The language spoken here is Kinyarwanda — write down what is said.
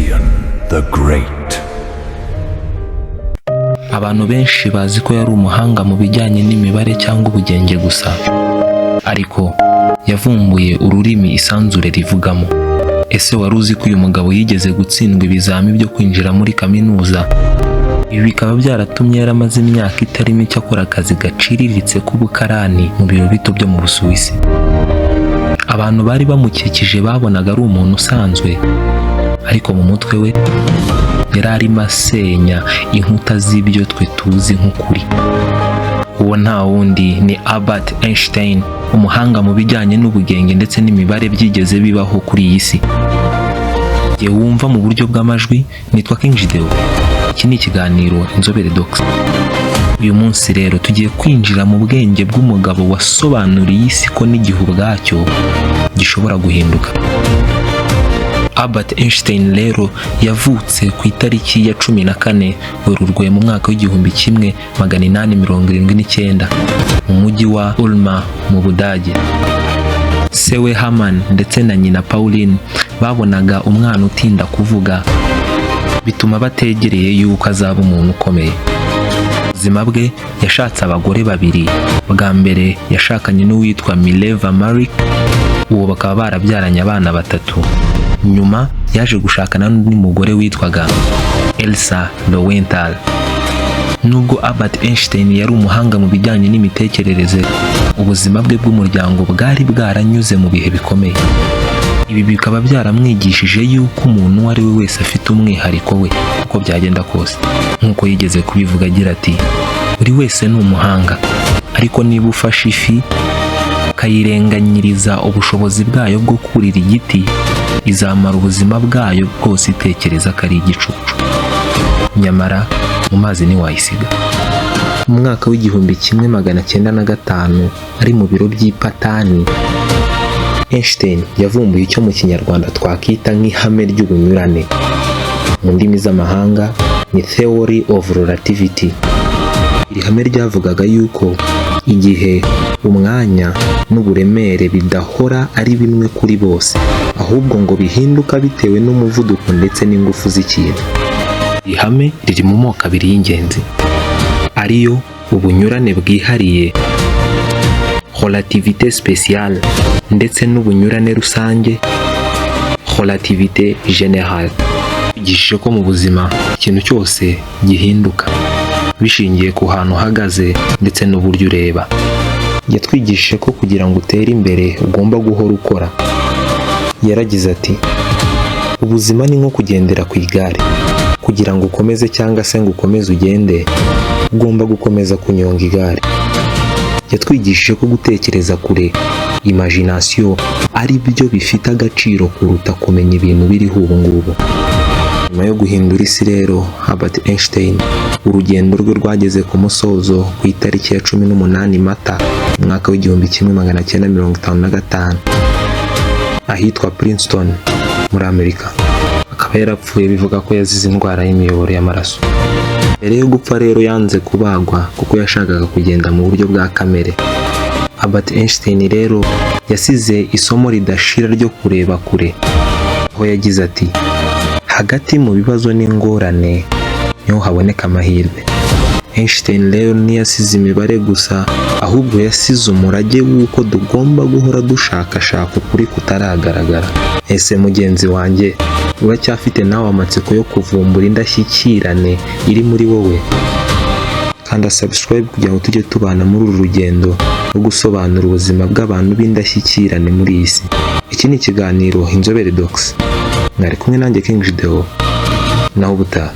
Einstein the Great. Abantu benshi bazi ko yari umuhanga mu bijyanye n'imibare cyangwa ubugenge gusa, ariko yavumbuye ururimi isanzure rivugamo. Ese wari uzi ko uyu mugabo yigeze gutsindwa ibizami byo kwinjira muri kaminuza? Ibi bikaba byaratumye yaramaze imyaka itari mike akora akazi gaciriritse k'ubukarani mu biro bito byo mu Busuwisi. Abantu bari bamukikije babonaga ari umuntu usanzwe, ariko mu mutwe we yari arimo asenya inkuta z'ibyo twe tuzi nk'ukuri. Uwo nta wundi ni Albert Einstein, umuhanga mu bijyanye n'ubugenge ndetse n'imibare byigeze bibaho kuri iyi si. Yewe wumva mu buryo bw'amajwi, nitwa King Jideo. Iki ni ikiganiro Inzobere Docs. Uyu munsi rero tugiye kwinjira mu bwenge bw'umugabo wasobanuriye isi ko n'igihe ubwacyo gishobora guhinduka. Albert Einstein rero yavutse ku itariki ya 14 Werurwe mu mwaka w'1879 mu mujyi wa Ulm mu Budage. Se we Hermann ndetse na nyina Pauline babonaga umwana utinda kuvuga, bituma bategereye yuko azaba umuntu ukomeye. Ubuzima bwe yashatse abagore babiri. Bwa mbere yashakanye n'uwitwa Mileva Marik, uwo bakaba barabyaranye abana 3. Nyuma yaje gushakana n'undi mugore witwaga Elsa Lowenthal. Nubwo Albert Einstein yari umuhanga mu bijyanye n'imitekerereze, ubuzima bwe bw'umuryango bwari bwaranyuze mu bihe bikomeye. Ibi bikaba byaramwigishije yuko umuntu uwo ari we wese afite umwihariko we uko byagenda kose. Nk'uko yigeze kubivuga agira ati, buri wese ni umuhanga, ariko niba ufashe ifi ukayirenganyiriza ubushobozi bwayo bwo kurira igiti, izamara ubuzima bwayo bwose itekereza ko ari igicucu, nyamara mu mazi ntiwayisiga. Mu mwaka w'1905 ari mu biro by'ipatani, Einstein yavumbuye icyo mu kinyarwanda twakita nk'ihame ry'ubunyurane. Mu ndimi z'amahanga ni Theory of Relativity. Iri hame ryavugaga yuko igihe, umwanya n'uburemere bidahora ari bimwe kuri bose, ahubwo ngo bihinduka bitewe n'umuvuduko ndetse n'ingufu z'ikintu. Iri hame riri mu moko abiri y'ingenzi, ariyo ubunyurane bwihariye relativité spéciale ndetse n'ubunyurane rusange relativité générale. Yigishije ko mu buzima ikintu cyose gihinduka bishingiye ku hantu uhagaze ndetse n'uburyo ureba. Yatwigishije ko kugira ngo utere imbere ugomba guhora ukora. Yaragize ati, ubuzima ni nko kugendera ku igare. Kugira ngo ukomeze cyangwa se ngo ukomeze ugende, ugomba gukomeza kunyonga igare. Yatwigishije ko gutekereza kure, imagination, ari byo bifite agaciro kuruta kumenya ibintu biriho ubu ngubu. Nyuma yo guhindura isi rero, Albert Einstein urugendo rwe rwageze ku musozo ku itariki ya 18 Mata mu mwaka w'1955 ahitwa Princeton muri Amerika. Akaba yarapfuye bivuga ko yazize indwara y'imiyoboro y'amaraso. Mbere yo gupfa rero yanze kubagwa kuko yashakaga kugenda mu buryo bwa kamere. Albert Einstein rero yasize isomo ridashira ryo kureba kure, aho yagize ati, hagati mu bibazo n'ingorane niho haboneka amahirwe. Einstein rero ntiyasize imibare gusa, ahubwo yasize umurage w'uko tugomba guhora dushakashaka ukuri kutaragaragara. Ese mugenzi wanjye, uracyafite nawe amatsiko yo kuvumbura indashyikirane iri muri wowe? Kanda subscribe kugira ngo tujye tubana muri uru rugendo rwo gusobanura ubuzima bw'abantu b'indashyikirane muri iyi si. Iki ni ikiganiro Inzobere Docs. Mwari kumwe nanjye King Jideo, naho ubutaha.